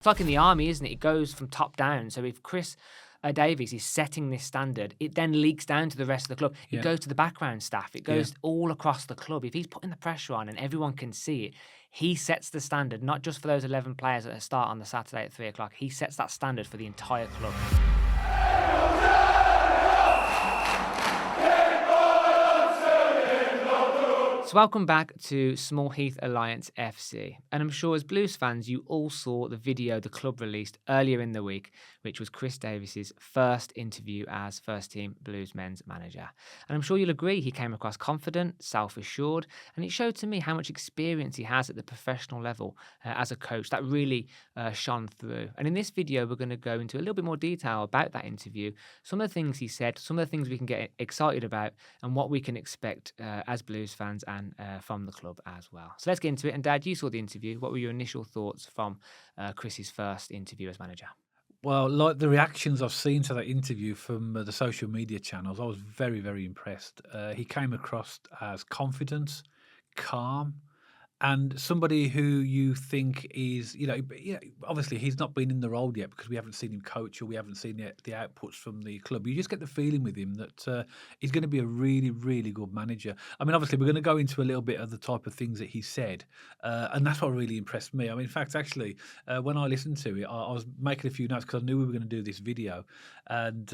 It's like in the army, isn't it? It goes from top down. So if Chris Davies is setting this standard, it then leaks down to the rest of the club. It Yeah, goes to the background staff. It yeah. goes all across the club. If he's putting the pressure on and everyone can see it, he sets the standard, not just for those 11 players at the start on the Saturday at 3 o'clock. He sets that standard for the entire club. So welcome back to Small Heath Alliance FC. And I'm sure as Blues fans, you all saw the video the club released earlier in the week, which was Chris Davies' first interview as first-team Blues men's manager. And I'm sure you'll agree he came across confident, self-assured, and it showed to me how much experience he has at the professional level as a coach. That really shone through. And in this video, we're going to go into a little bit more detail about that interview, some of the things he said, some of the things we can get excited about, and what we can expect as Blues fans and from the club as well. So let's get into it. And Dad, you saw the interview. What were your initial thoughts from Chris's first interview as manager? Well, like the reactions I've seen to that interview from the social media channels, I was very, very impressed. He came across as confident, calm, and somebody who you think is, obviously he's not been in the role yet because we haven't seen him coach or we haven't seen the outputs from the club. You just get the feeling with him that he's going to be a really, really good manager. I mean, obviously we're going to go into a little bit of the type of things that he said, and that's what really impressed me. I mean, in fact, actually, when I listened to it, I was making a few notes because I knew we were going to do this video, and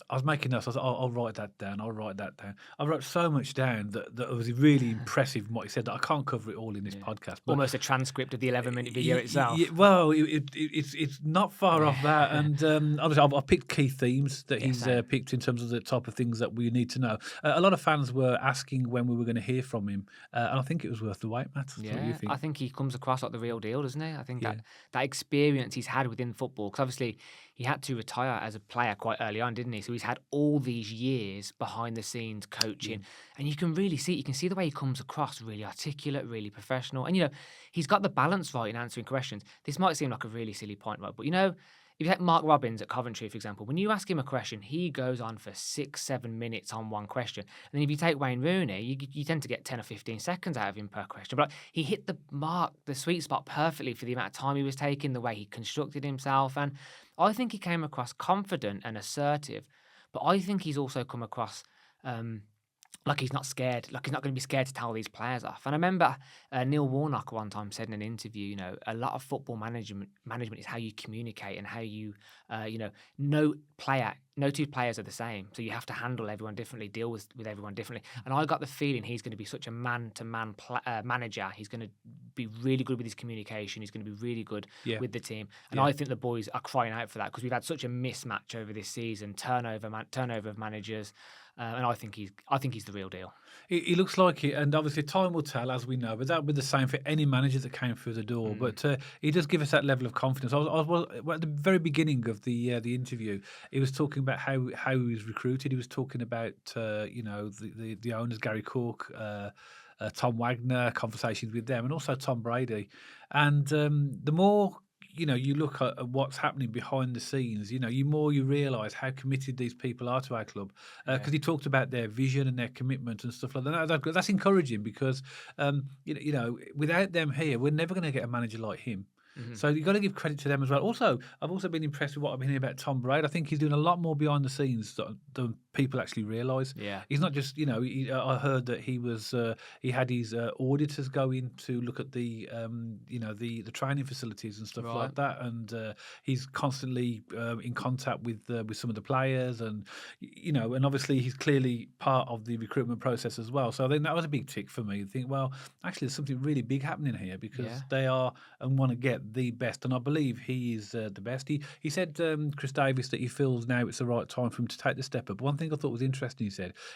I was making notes. I was like, I'll write that down. I'll write that down. I wrote so much down that was really impressive in what he said that I can't cover it all in this podcast. But Almost a transcript of the 11-minute video itself. well, it's not far off that, and obviously I've picked key themes that he's same. picked in terms of the type of things that we need to know. A lot of fans were asking when we were going to hear from him, and I think it was worth the wait, Matt. What do you Yeah, think? I think he comes across like the real deal, doesn't he? I think Yeah. that experience he's had within football, because obviously he had to retire as a player quite early on, didn't he? So he's had all these years behind the scenes coaching, and you can really see, you can see the way he comes across, really articulate, really professional, and he's got the balance right in answering questions. This might seem like a really silly point, right? But if you take Mark Robbins at Coventry, for example, when you ask him a question, he goes on for 6-7 minutes on one question. And then if you take Wayne Rooney, you tend to get 10 or 15 seconds out of him per question. But he hit the mark, the sweet spot perfectly for the amount of time he was taking, the way he constructed himself. And I think he came across confident and assertive, but I think he's also come across like he's not scared, like he's not going to be scared to tell these players off. And I remember Neil Warnock one time said in an interview, a lot of football management is how you communicate and how you, no two players are the same. So you have to handle everyone differently, deal with everyone differently. And I got the feeling he's going to be such a man-to-man manager. He's going to be really good with his communication. He's going to be really good with the team. And I think the boys are crying out for that because we've had such a mismatch over this season, turnover of managers. And I think he's the real deal. He looks like it, and obviously time will tell, as we know. But that would be the same for any manager that came through the door. But he does give us that level of confidence. I was at the very beginning of the interview. He was talking about how he was recruited. He was talking about the owners, Gary Cook, Tom Wagner, conversations with them, and also Tom Brady. And the more you look at what's happening behind the scenes, you realise how committed these people are to our club. Because he talked about their vision and their commitment and stuff like that. That's encouraging because, without them here, we're never going to get a manager like him. So you've got to give credit to them as well. Also, I've also been impressed with what I've been hearing about Tom Brady. I think he's doing a lot more behind the scenes than people actually realise. Yeah. He's not just, I heard that he had his auditors go in to look at the training facilities and stuff like that, and he's constantly in contact with some of the players, and and obviously he's clearly part of the recruitment process as well. So I think that was a big tick for me. I think, well, actually, there's something really big happening here because they are and want to get the best, and I believe he is the best. He said, Chris Davies, that he feels now it's the right time for him to take the step up. One thing I thought was interesting,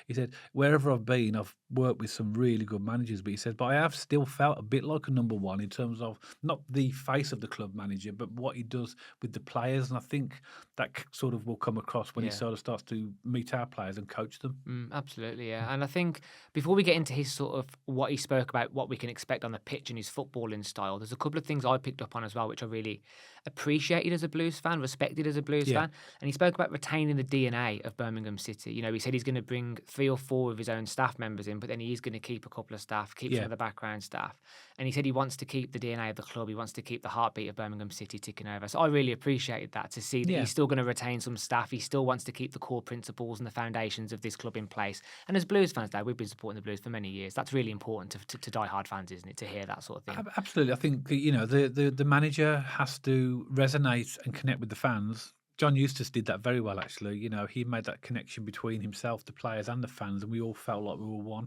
he said, wherever I've been, I've worked with some really good managers, but he said, but I have still felt a bit like a number one in terms of not the face of the club manager, but what he does with the players, and I think that sort of will come across when he sort of starts to meet our players and coach them. Absolutely, yeah. And I think before we get into his sort of what he spoke about, what we can expect on the pitch and his footballing style, there's a couple of things I picked up on as well, which I really appreciated as a Blues fan, respected as a Blues fan. And he spoke about retaining the DNA of Birmingham City. City. You know, he said he's going to bring 3 or 4 of his own staff members in, but then he is going to keep a couple of staff, keep some of the background staff. And he said he wants to keep the DNA of the club. He wants to keep the heartbeat of Birmingham City ticking over. So I really appreciated that, to see that he's still going to retain some staff. He still wants to keep the core principles and the foundations of this club in place. And as Blues fans, Dad, we've been supporting the Blues for many years. That's really important to die-hard fans, isn't it, to hear that sort of thing? Absolutely. I think, you know, the manager has to resonate and connect with the fans. John Eustace did that very well, actually. You know, he made that connection between himself, the players, and the fans, and we all felt like we were one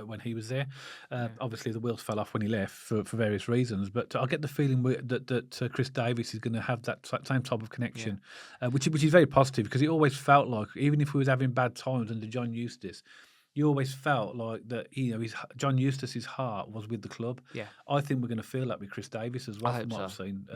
when he was there. Obviously, the wheels fell off when he left for various reasons, but I get the feeling that Chris Davies is going to have that same type of connection, which is very positive, because it always felt like, even if we was having bad times under John Eustace, you always felt like that, you know, John Eustace's heart was with the club. Yeah, I think we're going to feel that with Chris Davies as well, from what I've seen.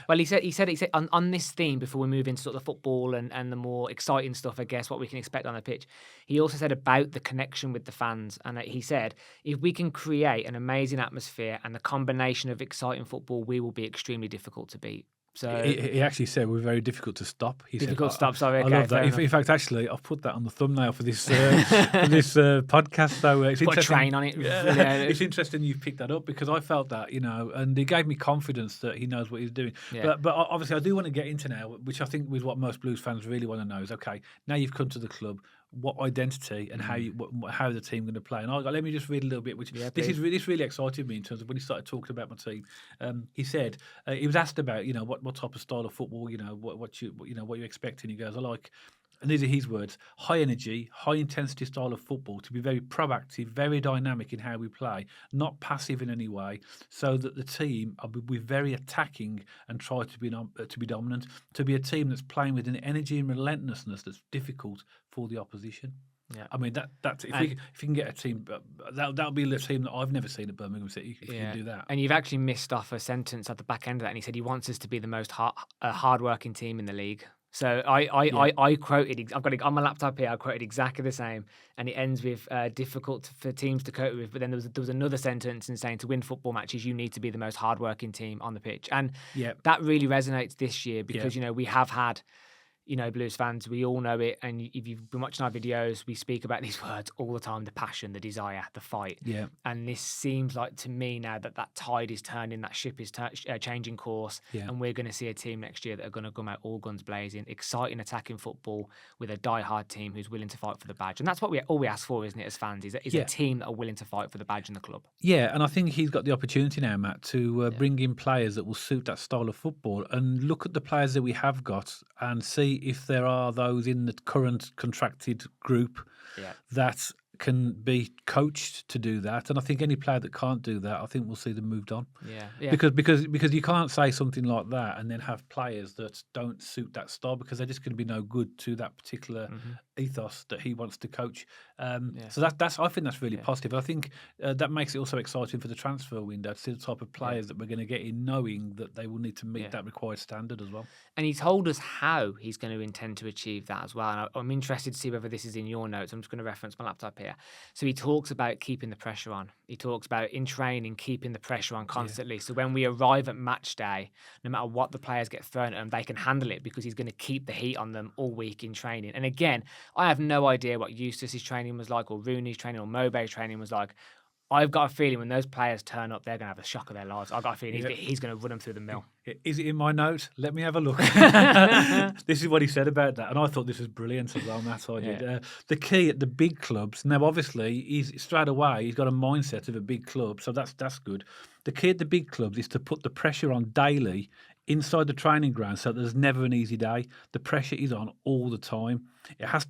Well, he said on this theme, before we move into sort of the football and the more exciting stuff, I guess, what we can expect on the pitch. He also said about the connection with the fans, and he said, if we can create an amazing atmosphere and the combination of exciting football, we will be extremely difficult to beat. So he actually said we're very difficult to stop. He difficult said, to stop. Sorry, I love that. In fact, actually, I've put that on the thumbnail for this podcast. So it's put a train on it. It's interesting you've picked that up, because I felt that, you know, and it gave me confidence that he knows what he's doing. But obviously, I do want to get into now, which I think is what most Blues fans really want to know, is, okay, now you've come to the club, what identity and how the team going to play. And let me just read a little bit, which this really excited me in terms of when he started talking about my team. He said he was asked about, you know, what type of style of football, you know, what you expect, and he goes, I like. And these are his words: high energy, high intensity style of football, to be very proactive, very dynamic in how we play, not passive in any way, so that the team will be very attacking and try to be dominant, to be a team that's playing with an energy and relentlessness that's difficult for the opposition. Yeah, I mean that's if you can get a team, that'll be the team that I've never seen at Birmingham City. If you can do that, and you've actually missed off a sentence at the back end of that, and he said he wants us to be the most hard-working team in the league. So I quoted, I've got it on my laptop here, I quoted exactly the same, and it ends with difficult for teams to cope with, but then there was another sentence in saying to win football matches you need to be the most hardworking team on the pitch, and that really resonates this year, because you know, we have had, you know, Blues fans, we all know it, and if you've been watching our videos, we speak about these words all the time: the passion, the desire, the fight. Yeah. And this seems like, to me now, that tide is turning, that ship is changing course, and we're going to see a team next year that are going to come out all guns blazing, exciting attacking football with a die-hard team who's willing to fight for the badge. And that's what all we ask for, isn't it, as fans, is a team that are willing to fight for the badge in the club. Yeah, and I think he's got the opportunity now, Matt, to bring in players that will suit that style of football, and look at the players that we have got and see if there are those in the current contracted group that can be coached to do that. And I think any player that can't do that, I think we'll see them moved on. Yeah. Because you can't say something like that and then have players that don't suit that style, because they're just going to be no good to that particular ethos that he wants to coach. So that's I think that's really positive. I think that makes it also exciting for the transfer window to see the type of players that we're going to get in, knowing that they will need to meet that required standard as well. And he told us how he's going to intend to achieve that as well. And I'm interested to see whether this is in your notes. I'm just going to reference my laptop here. So he talks about keeping the pressure on. He talks about, in training, keeping the pressure on constantly. So when we arrive at match day, no matter what the players get thrown at them, they can handle it, because he's going to keep the heat on them all week in training. And again, I have no idea what Eustace's training was like, or Rooney's training, or Mobe's training was like. I've got a feeling when those players turn up, they're going to have a shock of their lives. I've got a feeling he's going to run them through the mill. Is it in my note? Let me have a look. This is what he said about that. And I thought this was brilliant as well, Matt. I did. The key at the big clubs, now obviously, he's straight away, he's got a mindset of a big club, so that's good. The key at the big clubs is to put the pressure on daily inside the training ground, so there's never an easy day. The pressure is on all the time. It has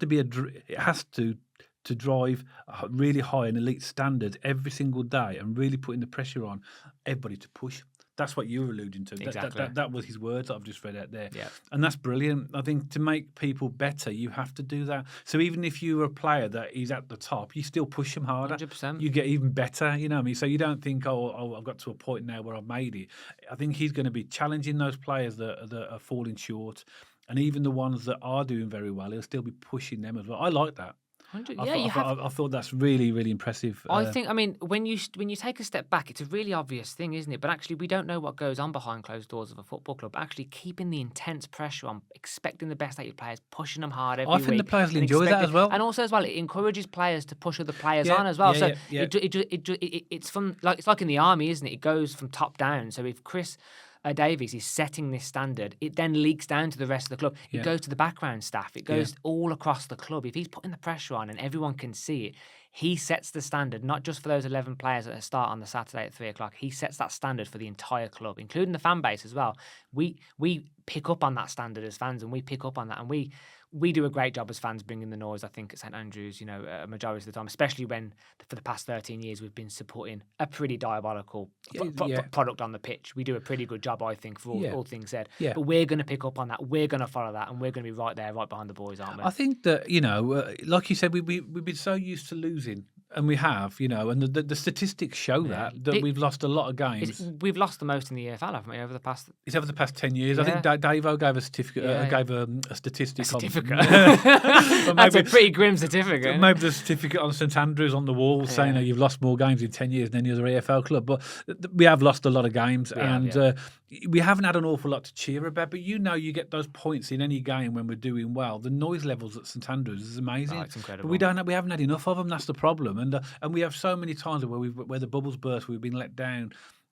to drive really high and elite standards every single day, and really putting the pressure on everybody to push. That's what you were alluding to. Exactly. That was his words that I've just read out there. Yeah. And that's brilliant. I think to make people better, you have to do that. So even if you're a player that is at the top, you still push them harder. 100%. You get even better, you know what I mean? So you don't think, I've got to a point now where I've made it. I think he's going to be challenging those players that are falling short. And even the ones that are doing very well, he'll still be pushing them as well. I like that. 100. I Yeah, thought, you I, have. thought, I thought that's really, really impressive. I think, I mean, when you take a step back, it's a really obvious thing, isn't it? But actually, we don't know what goes on behind closed doors of a football club. Actually, keeping the intense pressure on, expecting the best out of your players, pushing them hard I every think the week, players will and enjoy that expecting, as well. and also as well, it encourages players to push other players Yeah, on as well. yeah, So yeah, yeah. it's from like it's like in the army, isn't it? It goes from top down. So if Chris Davies is setting this standard, it then leaks down to the rest of the club. It Yeah. goes to the background staff. It goes all across the club. If he's putting the pressure on and everyone can see it, he sets the standard, not just for those 11 players that start on the Saturday at 3:00. He sets that standard for the entire club, including the fan base as well. We pick up on that standard as fans, and we pick up on that, and we do a great job as fans bringing the noise, I think, at St.Andrews, a majority of the time, especially when for the past 13 years we've been supporting a pretty diabolical product on the pitch. We do a pretty good job, I think, for all things said. Yeah. But we're going to pick up on that. We're going to follow that, and we're going to be right there, right behind the boys, aren't we? I think that, like you said, we've been so used to losing, and we have, and the statistics show that we've lost a lot of games. We've lost the most in the EFL, haven't we, over the past... It's over the past 10 years. I think Davo gave a certificate, gave a statistic. That's a pretty grim certificate. Maybe the certificate on St.Andrews on the wall saying you've lost more games in 10 years than any other EFL club. But we have lost a lot of games, we haven't had an awful lot to cheer about. But you get those points in any game when we're doing well. The noise levels at St.Andrews is amazing. Oh, it's incredible. But we haven't had enough of them. That's the problem. And we have so many times where the bubbles burst, we've been let down.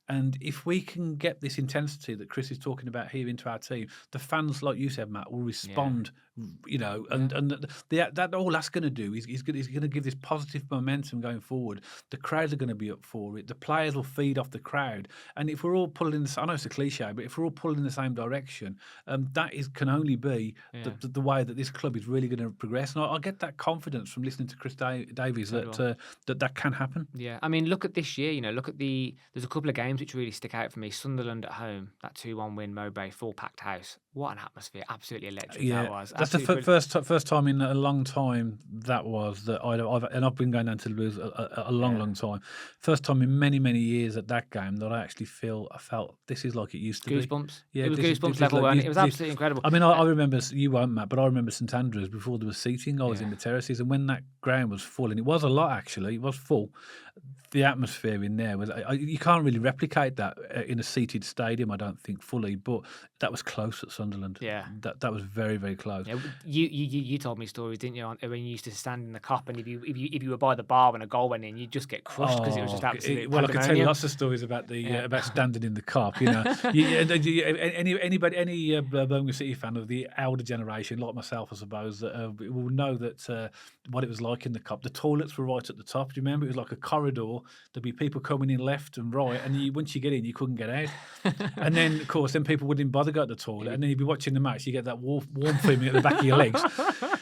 And if we can get this intensity that Chris is talking about here into our team, the fans, like you said, Matt, will respond. That all that's going to do is he's going to give this positive momentum going forward. The crowds are going to be up for it. The players will feed off the crowd. And if we're all pulling, I know it's a cliche, but if we're all pulling in the same direction, can only be the way that this club is really going to progress. And I get that confidence from listening to Chris Davies that can happen. Yeah, I mean, look at this year. There's a couple of games which really stick out for me. Sunderland at home, that 2-1 win, Mowbray, full packed house. What an atmosphere! Absolutely electric that was. That's the first time in a long time I've been going down to the Blues a long time. First time in many years at that game that I felt this is like it used to goosebumps. be. Yeah, it was goosebumps level, and it was absolutely incredible. I mean, I remember, you won't, Matt, but I remember St Andrews before there was seating. I was in the terraces, and when that ground was full, and it was a lot actually, it was full. The atmosphere in there was you can't really replicate that in a seated stadium, I don't think, fully, but that was close at Sunderland. Yeah, that was very, very close. Yeah, you told me stories, didn't you, when you used to stand in the cup, and if you were by the bar when a goal went in, you'd just get crushed because it was just absolutely. Well, I could tell you lots of stories about about standing in the cup. Any Birmingham City fan of the elder generation, like myself, I suppose, will know that what it was like in the cup. The toilets were right at the top. Do you remember? It was like a corridor. There'd be people coming in left and right, and once you get in, you couldn't get out. And then, of course, people wouldn't bother go to the toilet, and then you'd be watching the match. You get that warm feeling at the back of your legs,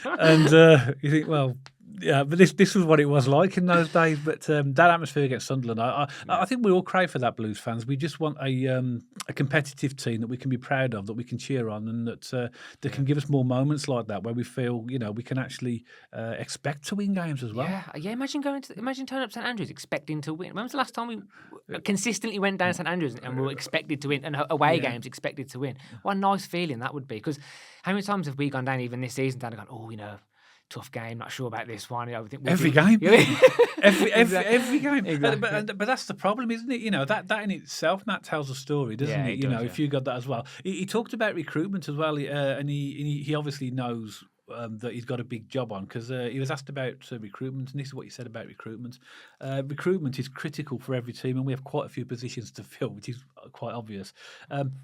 and you think, well. Yeah, but this was what it was like in those days. But that atmosphere against Sunderland, I think we all crave for that, Blues fans. We just want a competitive team that we can be proud of, that we can cheer on, and that can give us more moments like that where we feel we can actually expect to win games as well. Yeah. Imagine turning up St Andrews expecting to win. When was the last time we consistently went down St Andrews and we were expected to win, and away games expected to win? What a nice feeling that would be. Because how many times have we gone down even this season and gone, tough game, not sure about this one. I think every game. Every game. Exactly. But that's the problem, isn't it? That in itself, Matt, tells a story, doesn't it? If you got that as well. He talked about recruitment as well, and he obviously knows that he's got a big job on, because he was asked about recruitment, and this is what he said about recruitment. Recruitment is critical for every team, and we have quite a few positions to fill, which is quite obvious.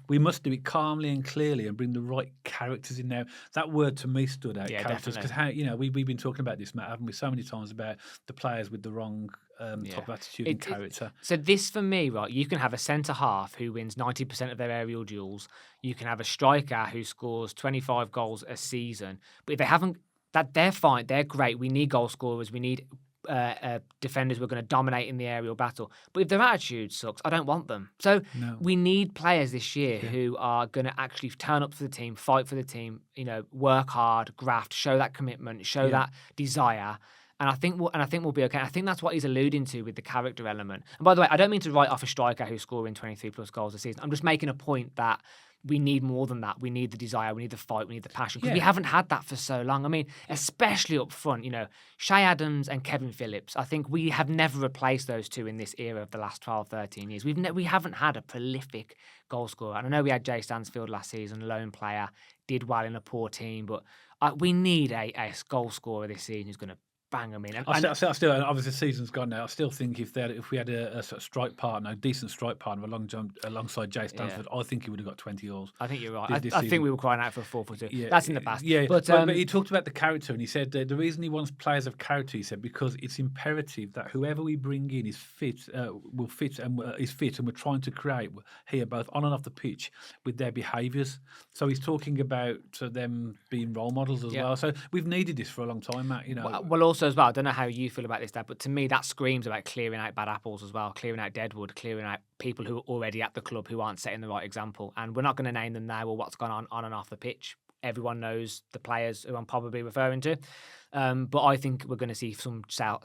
We must do it calmly and clearly and bring the right characters in there. That word to me stood out, characters, because we've been talking about this, Matt, haven't we, so many times about the players with the wrong type of attitude and character. So this, for me, right, you can have a centre-half who wins 90% of their aerial duels. You can have a striker who scores 25 goals a season. But if they haven't, they're fine. They're great. We need goal scorers. We need defenders who are going to dominate in the aerial battle. But if their attitude sucks, I don't want them. So we need players this year who are going to actually turn up for the team, fight for the team, work hard, graft, show that commitment, show that desire. And I think we'll be okay. I think that's what he's alluding to with the character element. And by the way, I don't mean to write off a striker who's scoring 23 plus goals a season. I'm just making a point that we need more than that. We need the desire, we need the fight, we need the passion, because we Yeah. haven't had that for so long. I mean, especially up front, Shay Adams and Kevin Phillips. I think we have never replaced those two in this era of the last 12, 13 years. We haven't had a prolific goal scorer. And I know we had Jay Stansfield last season, lone player, did well in a poor team, but we need a goal scorer this season who's going to bang them in. And I still, and obviously the season's gone now. I still think if we had a sort of strike partner, a decent strike partner alongside Jay Stansford, I think he would have got 20 goals. I think you're right. this I season. think we were crying out for a 4-4-2. Yeah, That's in the past. Yeah, but he talked about the character, and he said the reason he wants players of character, he said, because it's imperative that whoever we bring in is fit, will fit, and is fit, and we're trying to create here both on and off the pitch with their behaviours. So he's talking about them being role models as well. So we've needed this for a long time, Matt. Well, also as well, I don't know how you feel about this, Dad, but to me that screams about clearing out bad apples as well, clearing out deadwood, clearing out people who are already at the club who aren't setting the right example. And we're not going to name them now or what's gone on and off the pitch. Everyone knows the players who I'm probably referring to. But I think we're going to see some the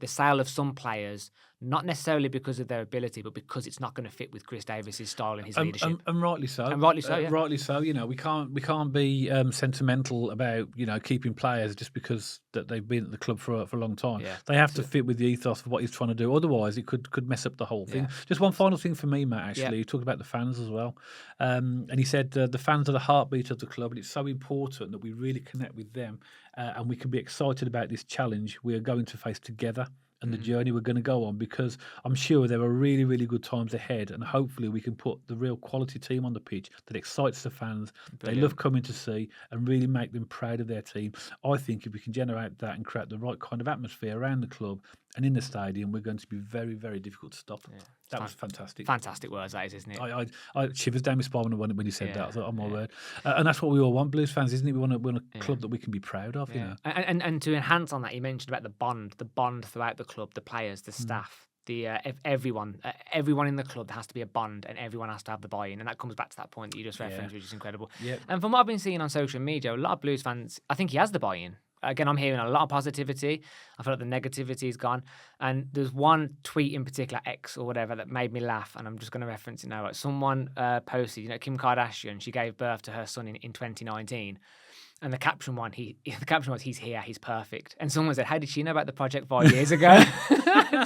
sale of some players, not necessarily because of their ability, but because it's not going to fit with Chris Davies' style and his leadership. And rightly so. And rightly so, yeah. Rightly so. We can't be sentimental about keeping players just because that they've been at the club for a long time. Yeah. They have to fit with the ethos of what he's trying to do. Otherwise, it could mess up the whole thing. Yeah. Just one final thing for me, Matt. Actually, you talked about the fans as well, and he said the fans are the heartbeat of the club, and it's so important that we really connect with them, and we can be excited about this challenge we are going to face together. And the journey we're going to go on, because I'm sure there are really, really good times ahead, and hopefully we can put the real quality team on the pitch that excites the fans. Brilliant. They love coming to see and really make them proud of their team. I think if we can generate that and create the right kind of atmosphere around the club and in the stadium, we're going to be very, very difficult to stop. Yeah. That was fantastic. Fantastic words, that is, isn't it? I shivers down my spine when you said that. I thought, oh my word. And that's what we all want, Blues fans, isn't it? We want a club that we can be proud of, And to enhance on that, you mentioned about the bond throughout the club, the players, the staff, everyone in the club. There has to be a bond, and everyone has to have the buy-in. And that comes back to that point that you just referenced, which is incredible. Yep. And from what I've been seeing on social media, a lot of Blues fans, I think he has the buy-in. Again, I'm hearing a lot of positivity. I feel like the negativity is gone. And there's one tweet in particular, X or whatever, that made me laugh. And I'm just going to reference it now. Like someone posted, Kim Kardashian, she gave birth to her son in 2019. And the caption was, he's here, he's perfect. And someone said, how did she know about the project 5 years ago?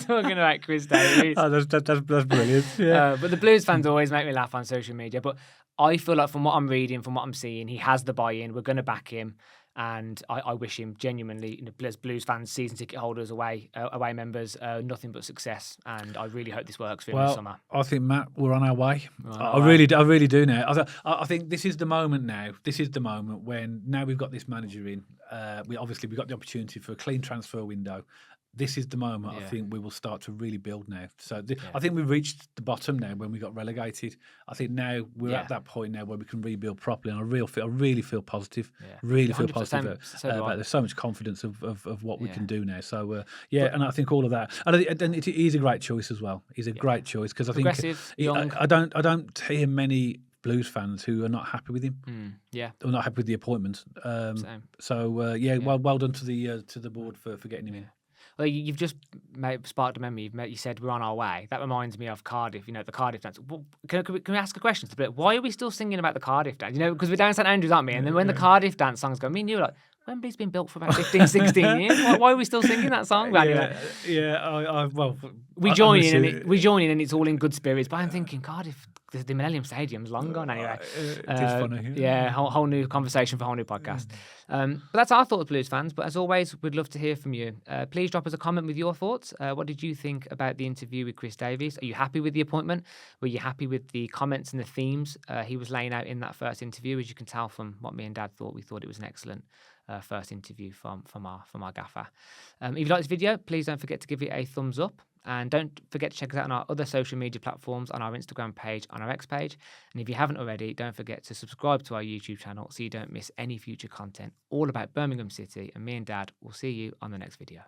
Talking about Chris Davies. Oh, that's brilliant. Yeah. But the Blues fans always make me laugh on social media. But I feel like from what I'm reading, from what I'm seeing, he has the buy-in. We're going to back him. And I wish him genuinely, as Blues fans, season ticket holders, away members, nothing but success. And I really hope this works for him this summer. I think, Matt, we're on our way. I really do now. I think this is the moment now. This is the moment when now we've got this manager in. We've got the opportunity for a clean transfer window. This is the moment I think we will start to really build now. So I think we've reached the bottom now when we got relegated. I think now we're at that point now where we can rebuild properly, and I really feel positive. Yeah. Really feel positive about there's so much confidence of what we can do now. So and I think all of that, and he's a great choice as well. He's a great choice because I think I don't hear many Blues fans who are not happy with him. Or not happy with the appointment. Same. So well done to the board for getting him in. Well, you've just sparked a memory. You said we're on our way. That reminds me of Cardiff. The Cardiff dance. Well, can we ask a question? Why are we still singing about the Cardiff dance? Because we're down St.Andrews, aren't we? And then when the Cardiff dance songs go, me and you were like, Wembley's been built for about 15, 16 years. Why are we still singing that song? We join in and it's all in good spirits. But I'm thinking Cardiff, the Millennium Stadium's long gone anyway. It is funny. Whole new conversation for a whole new podcast. But that's our thoughts, Blues fans. But as always, we'd love to hear from you. Please drop us a comment with your thoughts. What did you think about the interview with Chris Davies? Are you happy with the appointment? Were you happy with the comments and the themes he was laying out in that first interview? As you can tell from what me and Dad thought, we thought it was an excellent first interview from our gaffer. If you like this video, please don't forget to give it a thumbs up. And don't forget to check us out on our other social media platforms, on our Instagram page, on our X page. And if you haven't already, don't forget to subscribe to our YouTube channel so you don't miss any future content all about Birmingham City. And me and Dad will see you on the next video.